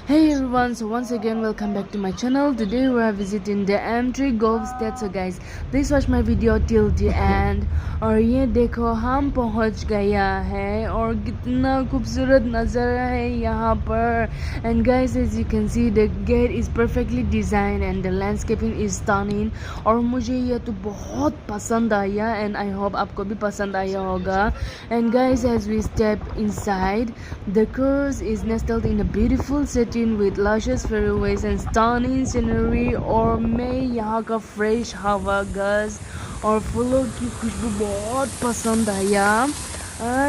Hey everyone, so once again welcome back to my channel. Today we are visiting the M3 Golf Estate. So guys, please watch my video till the end. और ये देखो हम पहुंच गया है और कितना खूबसूरत नज़ारा है यहाँ पर. And guys, as you can see, the gate is perfectly designed and the landscaping is stunning. और मुझे ये तो बहुत पसंद आया and I hope आपको भी पसंद आया होगा. And guys, as we step inside, the course is nestled in a beautiful setting with luscious fairways and stunning scenery. और मैं यहाँ का फ्रेश हवा, गज और फूलों की खुशबू बहुत पसंद आया.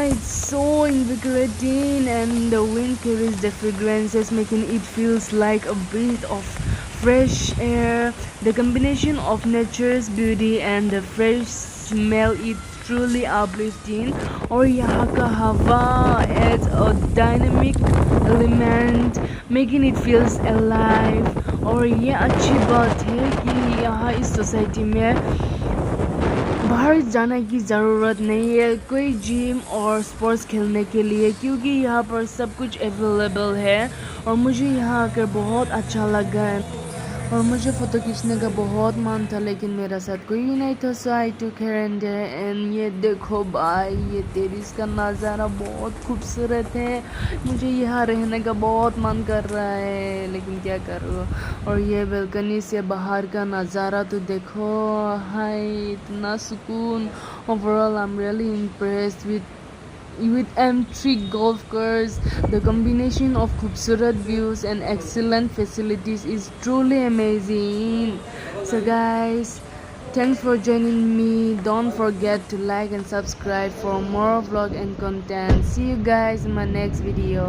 It's so invigorating and the wind carries the fragrances, making it feels like a breath of fresh air. The combination of nature's beauty and the fresh smell is truly uplifting. और यहाँ का हवा adds a dynamic element, making it feels alive. और ये अच्छी बात है कि यहाँ इस सोसाइटी में बाहर जाने की ज़रूरत नहीं है कोई जिम और स्पोर्ट्स खेलने के लिए, क्योंकि यहाँ पर सब कुछ अवेलेबल है. और मुझे यहाँ आकर बहुत अच्छा लगा है और मुझे फ़ोटो खींचने का बहुत मन था, लेकिन मेरा साथ कोई भी नहीं था. सो आई टुक हियर एंड ये देखो भाई, ये टेरिस का नज़ारा बहुत खूबसूरत है. मुझे यहाँ रहने का बहुत मन कर रहा है, लेकिन क्या करूँ. और ये बालकनी से बाहर का नज़ारा तो देखो, हाय इतना सुकून. Overall I am really impressed with M3 golf course. The combination of खूबसूरत views and excellent facilities is truly amazing. So guys, thanks for joining me. Don't forget to like and subscribe for more vlog and content. See you guys in my next video.